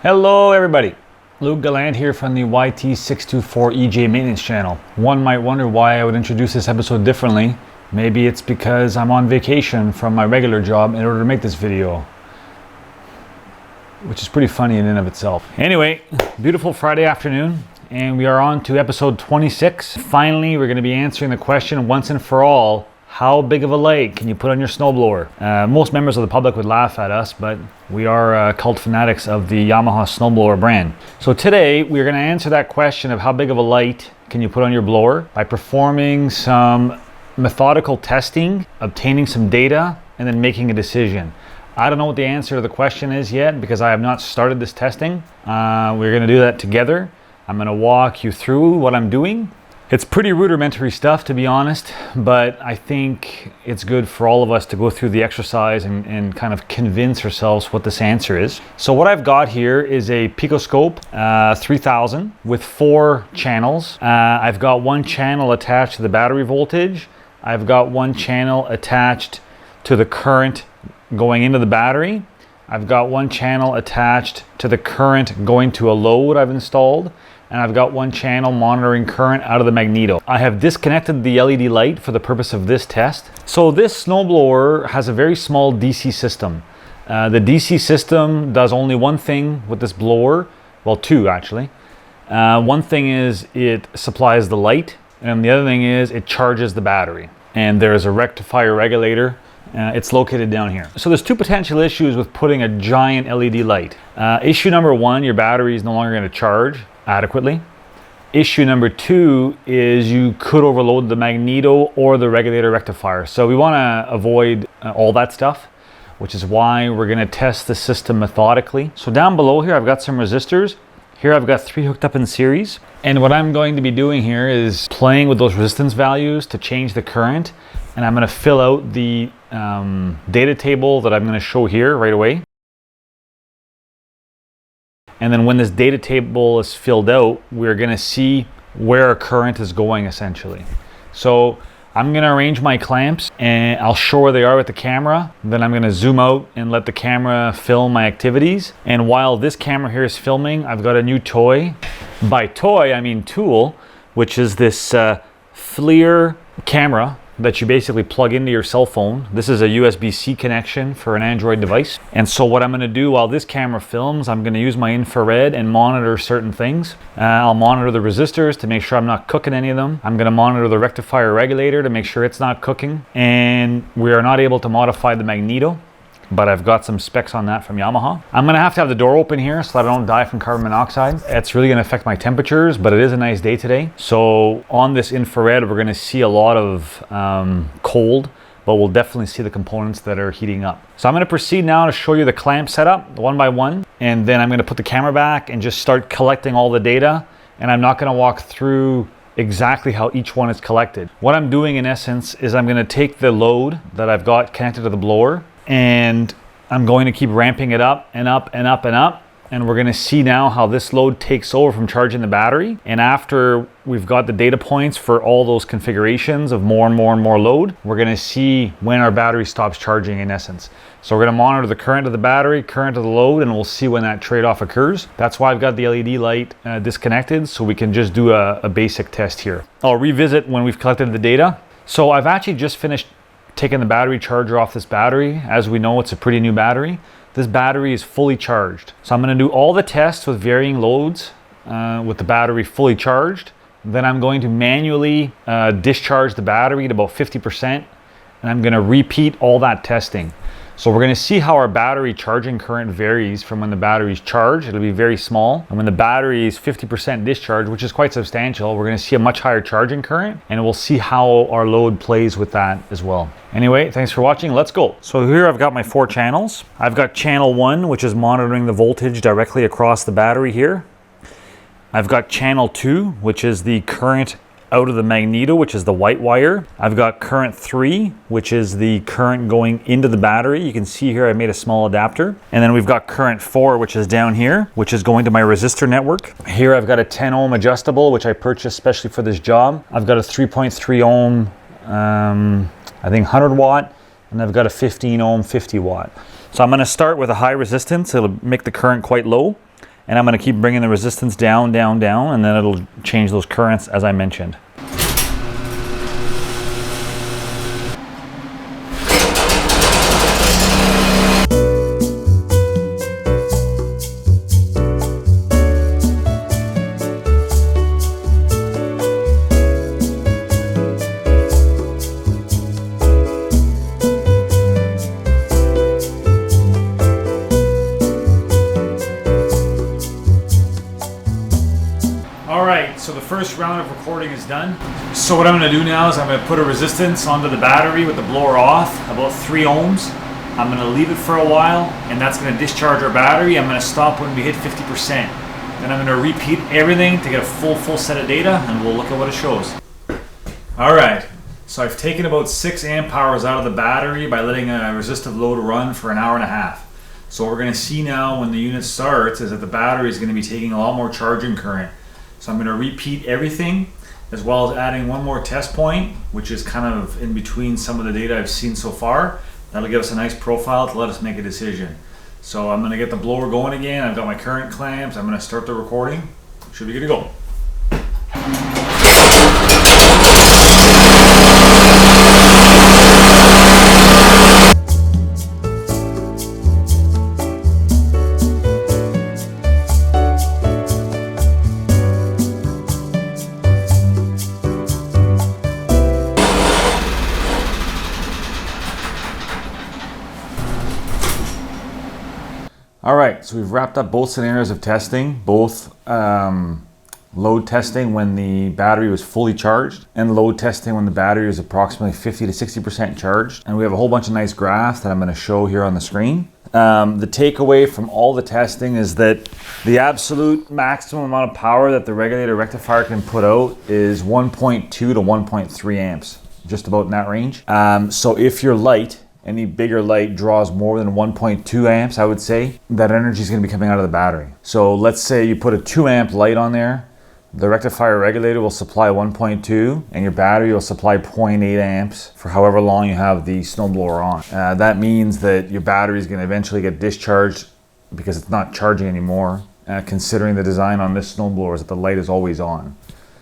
Hello everybody, Luke Gallant here from the YT624EJ maintenance channel. One might wonder why I would introduce this episode differently. Maybe it's because I'm on vacation from my regular job in order to make this video, which is pretty funny in and of itself. Anyway, beautiful Friday afternoon, and we are on to episode 26. Finally, we're going to be answering the question once and for all: how big of a light can you put on your snowblower? Most members of the public would laugh at us, but we are cult fanatics of the Yamaha snowblower brand. So today we're going to answer that question of how big of a light can you put on your blower by performing some methodical testing, obtaining some data, and then making a decision. I don't know what the answer to the question is yet because I have not started this testing. We're going to do that together. I'm going to walk you through what I'm doing. It's pretty rudimentary stuff, to be honest, but I think it's good for all of us to go through the exercise and kind of convince ourselves what this answer is. So what I've got here is a Picoscope 3000 with 4 channels. I've got one channel attached to the battery voltage. I've got one channel attached to the current going into the battery. I've got one channel attached to the current going to a load I've installed. And I've got one channel monitoring current out of the magneto. I have disconnected the LED light for the purpose of this test. So this snowblower has a very small DC system. The DC system does only one thing with this blower, well, 2 actually. One thing is it supplies the light, and the other thing is it charges the battery. And there's a rectifier regulator. It's located down here. So there's 2 potential issues with putting a giant LED light. Issue number 1, your battery is no longer going to charge adequately. Issue number 2 is you could overload the magneto or the regulator rectifier. So we want to avoid all that stuff, which is why we're going to test the system methodically. So down below here, I've got some resistors. Here I've got 3 hooked up in series. And what I'm going to be doing here is playing with those resistance values to change the current. And I'm going to fill out the data table that I'm going to show here right away. And then when this data table is filled out, we're going to see where our current is going essentially. So I'm going to arrange my clamps and I'll show where they are with the camera. Then I'm going to zoom out and let the camera film my activities. And while this camera here is filming, I've got a new toy. By toy, I mean tool, which is this FLIR camera that you basically plug into your cell phone. This is a USB-C connection for an Android device. And so what I'm going to do while this camera films, I'm going to use my infrared and monitor certain things. I'll monitor the resistors to make sure I'm not cooking any of them. I'm going to monitor the rectifier regulator to make sure it's not cooking. And we are not able to modify the magneto, but I've got some specs on that from Yamaha. I'm gonna have to have the door open here so that I don't die from carbon monoxide. It's really gonna affect my temperatures, but it is a nice day today. So on this infrared, we're gonna see a lot of cold, but we'll definitely see the components that are heating up. So I'm gonna proceed now to show you the clamp setup one by one, and then I'm gonna put the camera back and just start collecting all the data. And I'm not gonna walk through exactly how each one is collected. What I'm doing in essence is I'm gonna take the load that I've got connected to the blower, and I'm going to keep ramping it up and up and up and up. And we're going to see now how this load takes over from charging the battery. And after we've got the data points for all those configurations of more and more and more load, we're going to see when our battery stops charging in essence. So we're going to monitor the current of the battery, current of the load, and we'll see when that trade-off occurs. That's why I've got the LED light disconnected, so we can just do a basic test here. I'll revisit when we've collected the data. So I've actually just finished taking the battery charger off this battery. As we know, it's a pretty new battery. This battery is fully charged. So I'm going to do all the tests with varying loads with the battery fully charged. Then I'm going to manually discharge the battery at about 50%, and I'm going to repeat all that testing. So we're going to see how our battery charging current varies from when the battery is charged. It'll be very small. And when the battery is 50% discharged, which is quite substantial, we're going to see a much higher charging current, and we'll see how our load plays with that as well. Anyway, thanks for watching. Let's go. So here I've got my 4 channels. I've got channel 1, which is monitoring the voltage directly across the battery here. I've got channel 2, which is the current out of the magneto, which is the white wire. I've got current 3, which is the current going into the battery. You can see here I made a small adapter. And then we've got current 4, which is down here, which is going to my resistor network. Here I've got a 10 ohm adjustable, which I purchased especially for this job. I've got a 3.3 ohm, I think 100 watt, and I've got a 15 ohm 50 watt. So I'm going to start with a high resistance. It'll make the current quite low. And I'm going to keep bringing the resistance down, down, down, and then it'll change those currents as I mentioned. So the first round of recording is done. So what I'm going to do now is I'm going to put a resistance onto the battery with the blower off, about 3 ohms. I'm going to leave it for a while, and that's going to discharge our battery. I'm going to stop when we hit 50%. Then I'm going to repeat everything to get a full set of data, and we'll look at what it shows. Alright, so I've taken about 6 amp hours out of the battery by letting a resistive load run for an hour and a half. So what we're going to see now when the unit starts is that the battery is going to be taking a lot more charging current. So I'm going to repeat everything, as well as adding one more test point, which is kind of in between some of the data I've seen so far. That'll give us a nice profile to let us make a decision. So I'm going to get the blower going again. I've got my current clamps. I'm going to start the recording. Should be good to go. All right, so we've wrapped up both scenarios of testing, both load testing when the battery was fully charged and load testing when the battery was approximately 50 to 60% charged. And we have a whole bunch of nice graphs that I'm going to show here on the screen. The takeaway from all the testing is that the absolute maximum amount of power that the regulator rectifier can put out is 1.2 to 1.3 amps, just about in that range. So if your light, any bigger light draws more than 1.2 amps, I would say, that energy is going to be coming out of the battery. So let's say you put a 2 amp light on there, the rectifier regulator will supply 1.2 and your battery will supply 0.8 amps for however long you have the snowblower on. That means that your battery is going to eventually get discharged because it's not charging anymore, considering the design on this snowblower is that the light is always on.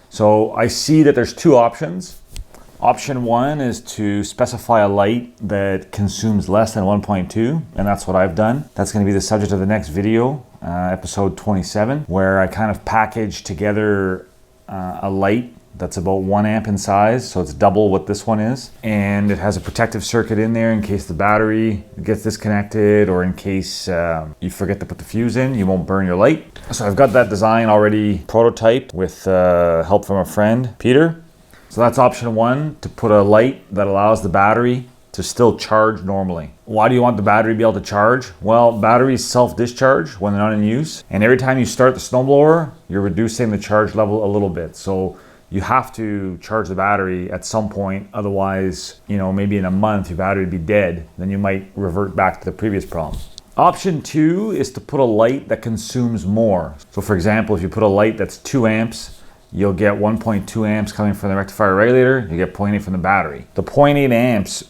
So I see that there's 2 options. Option 1 is to specify a light that consumes less than 1.2, and that's what I've done. That's going to be the subject of the next video, episode 27, where I kind of package together a light that's about 1 amp in size, so it's double what this one is, and it has a protective circuit in there in case the battery gets disconnected or in case you forget to put the fuse in, you won't burn your light. So I've got that design already prototyped with help from a friend, Peter. So that's option 1, to put a light that allows the battery to still charge normally. Why do you want the battery to be able to charge? Well, batteries self-discharge when they're not in use, and every time you start the snowblower, you're reducing the charge level a little bit. So you have to charge the battery at some point, otherwise, maybe in a month your battery would be dead, then you might revert back to the previous problem. Option 2 is to put a light that consumes more. So for example, if you put a light that's 2 amps, you'll get 1.2 amps coming from the rectifier regulator, you get 0.8 from the battery. The 0.8 amps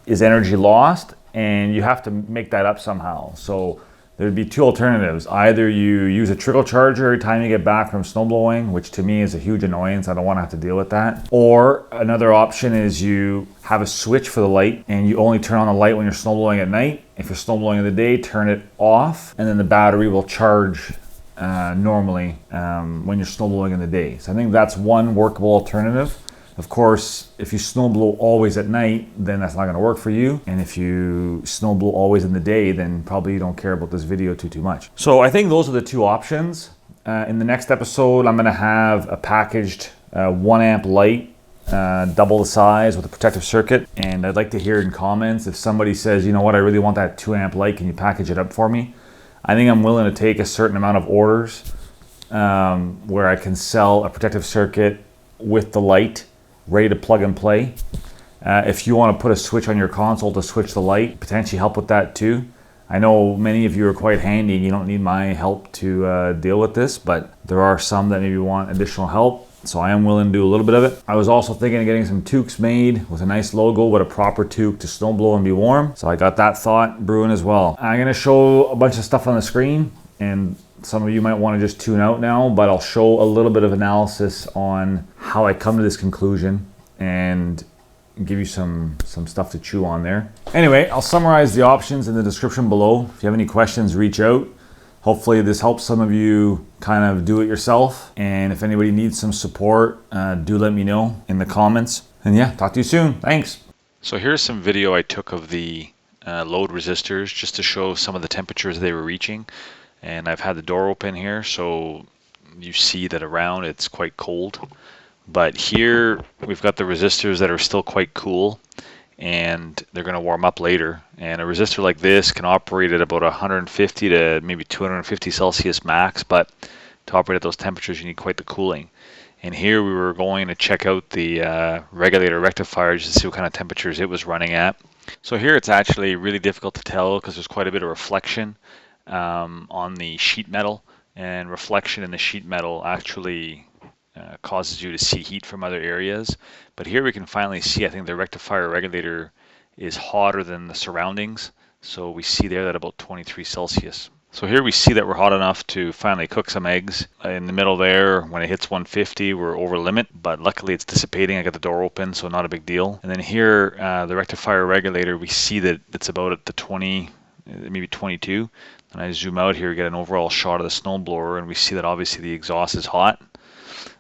is energy lost, and you have to make that up somehow. So there'd be 2 alternatives. Either you use a trickle charger every time you get back from snowblowing, which to me is a huge annoyance, I don't want to have to deal with that. Or another option is you have a switch for the light, and you only turn on the light when you're snowblowing at night. If you're snowblowing in the day, turn it off, and then the battery will charge normally when you're snowblowing in the day. So I think that's one workable alternative. Of course, if you snowblow always at night, then that's not going to work for you. And if you snowblow always in the day, then probably you don't care about this video too much. So I think those are the 2 options. In the next episode, I'm going to have a packaged 1 amp light, double the size with a protective circuit. And I'd like to hear in comments if somebody says, you know what, I really want that 2 amp light, can you package it up for me? I think I'm willing to take a certain amount of orders where I can sell a protective circuit with the light ready to plug and play. If you want to put a switch on your console to switch the light, potentially help with that too. I know many of you are quite handy and you don't need my help to deal with this, but there are some that maybe want additional help. So I am willing to do a little bit of it. I was also thinking of getting some toques made with a nice logo, with a proper toque to snowblow and be warm. So I got that thought brewing as well. I'm gonna show a bunch of stuff on the screen, and some of you might want to just tune out now, but I'll show a little bit of analysis on how I come to this conclusion and give you some stuff to chew on there. Anyway, I'll summarize the options in the description below. If you have any questions, reach out. Hopefully this helps some of you kind of do it yourself. And if anybody needs some support, do let me know in the comments. And yeah, talk to you soon. Thanks. So here's some video I took of the load resistors just to show some of the temperatures they were reaching. And I've had the door open here, so you see that around it's quite cold. But here we've got the resistors that are still quite cool, and they're going to warm up later. And a resistor like this can operate at about 150 to maybe 250 Celsius max, but to operate at those temperatures you need quite the cooling. And here we were going to check out the regulator rectifier just to see what kind of temperatures it was running at. So here it's actually really difficult to tell because there's quite a bit of reflection on the sheet metal, and reflection in the sheet metal actually causes you to see heat from other areas. But here we can finally see, I think the rectifier regulator is hotter than the surroundings. So we see there that about 23 Celsius. So here we see that we're hot enough to finally cook some eggs. In the middle there, when it hits 150, we're over limit, but luckily it's dissipating. I got the door open, so not a big deal. And then here, the rectifier regulator, we see that it's about at the 20, maybe 22. And I zoom out here, get an overall shot of the snowblower, and we see that obviously the exhaust is hot.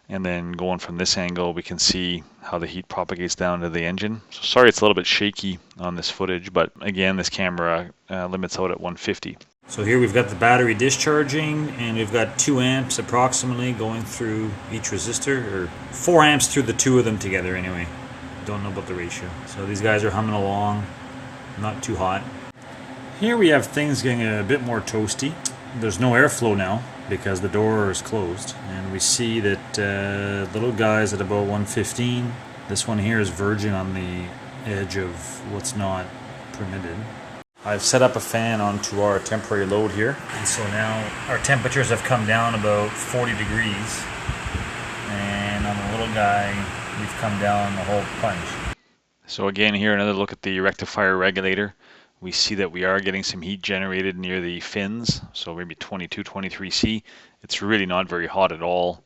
And then going from this angle, we can see how the heat propagates down to the engine. So sorry it's a little bit shaky on this footage, but again, this camera limits out at 150. So here we've got the battery discharging, and we've got 2 amps approximately going through each resistor, or 4 amps through the 2 of them together anyway. Don't know about the ratio. So these guys are humming along, not too hot. Here we have things getting a bit more toasty. There's no airflow now because the door is closed, and we see that little guys at about 115. This one here is verging on the edge of what's not permitted. I've set up a fan onto our temporary load here, and so now our temperatures have come down about 40 degrees, and on the little guy we've come down a whole bunch. So again, here another look at the rectifier regulator. We see that we are getting some heat generated near the fins, so maybe 22, 23 C. It's really not very hot at all.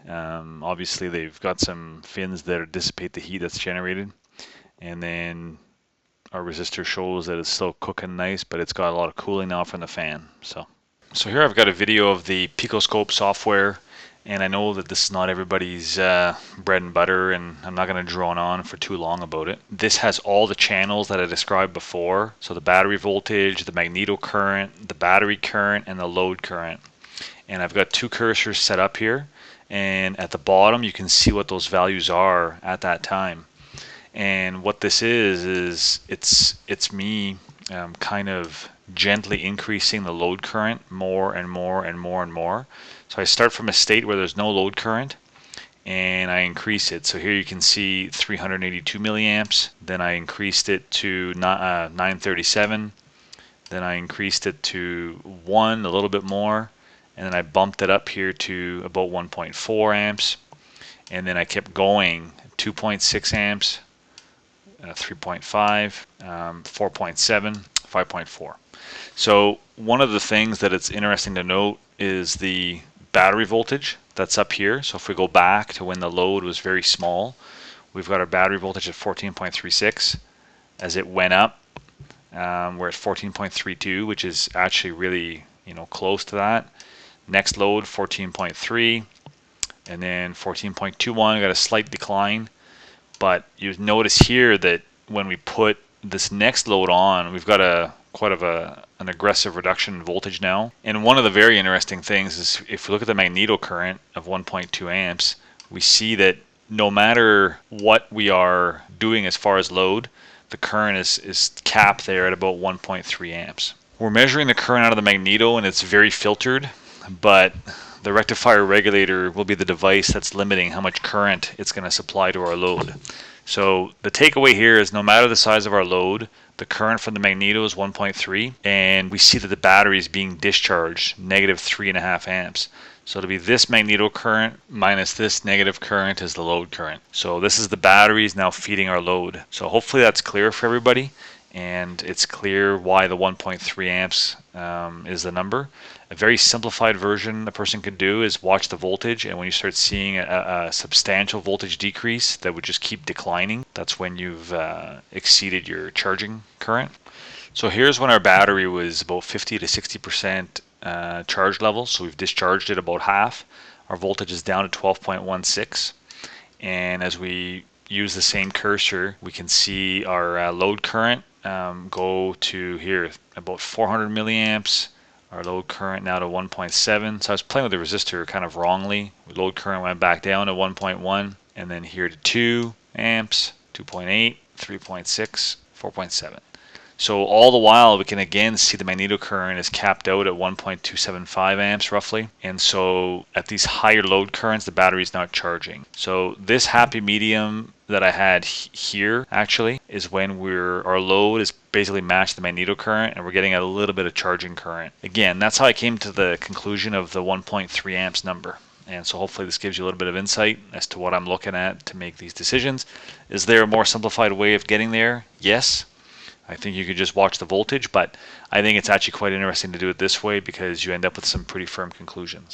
Obviously they've got some fins that dissipate the heat that's generated. And then our resistor shows that it's still cooking nice, but it's got a lot of cooling now from the fan. So here I've got a video of the Picoscope software. And I know that this is not everybody's bread and butter, and I'm not going to drone on for too long about it. This has all the channels that I described before. So the battery voltage, the magneto current, the battery current, and the load current. And I've got 2 cursors set up here. And at the bottom, you can see what those values are at that time. And what this is it's me kind of gently increasing the load current more and more and more and more. So I start from a state where there's no load current, and I increase it. So here you can see 382 milliamps. Then I increased it to 937. Then I increased it to 1, a little bit more, and then I bumped it up here to about 1.4 amps. And then I kept going, 2.6 amps, 3.5, 4.7, 5.4. So one of the things that it's interesting to note is the battery voltage that's up here. So if we go back to when the load was very small, we've got our battery voltage at 14.36. As it went up, we're at 14.32, which is actually really, close to that. Next load, 14.3, and then 14.21, got a slight decline. But you notice here that when we put this next load on, we've got quite an aggressive reduction in voltage now. And one of the very interesting things is if we look at the magneto current of 1.2 amps, we see that no matter what we are doing as far as load, the current is capped there at about 1.3 amps. We're measuring the current out of the magneto, and it's very filtered, but the rectifier regulator will be the device that's limiting how much current it's going to supply to our load. So the takeaway here is no matter the size of our load, the current from the magneto is 1.3, and we see that the battery is being discharged negative 3.5 amps. So it'll be this magneto current minus this negative current is the load current. So this is the batteries now feeding our load. So hopefully that's clear for everybody, and it's clear why the 1.3 amps is the number. A very simplified version a person could do is watch the voltage, and when you start seeing a substantial voltage decrease that would just keep declining, that's when you've exceeded your charging current. So here's when our battery was about 50 to 60% charge level, so we've discharged it about half. Our voltage is down to 12.16, and as we use the same cursor, we can see our load current go to here about 400 milliamps. Our load current now to 1.7. So I was playing with the resistor kind of wrongly. Load current went back down to 1.1, and then here to 2 amps, 2.8, 3.6, 4.7. So all the while we can again see the magnetocurrent is capped out at 1.275 amps roughly. And so at these higher load currents, the battery is not charging. So this happy medium that I had here actually is when our load is basically matched the magnetocurrent and we're getting a little bit of charging current. Again, that's how I came to the conclusion of the 1.3 amps number. And so hopefully this gives you a little bit of insight as to what I'm looking at to make these decisions. Is there a more simplified way of getting there? Yes. I think you could just watch the voltage, but I think it's actually quite interesting to do it this way because you end up with some pretty firm conclusions.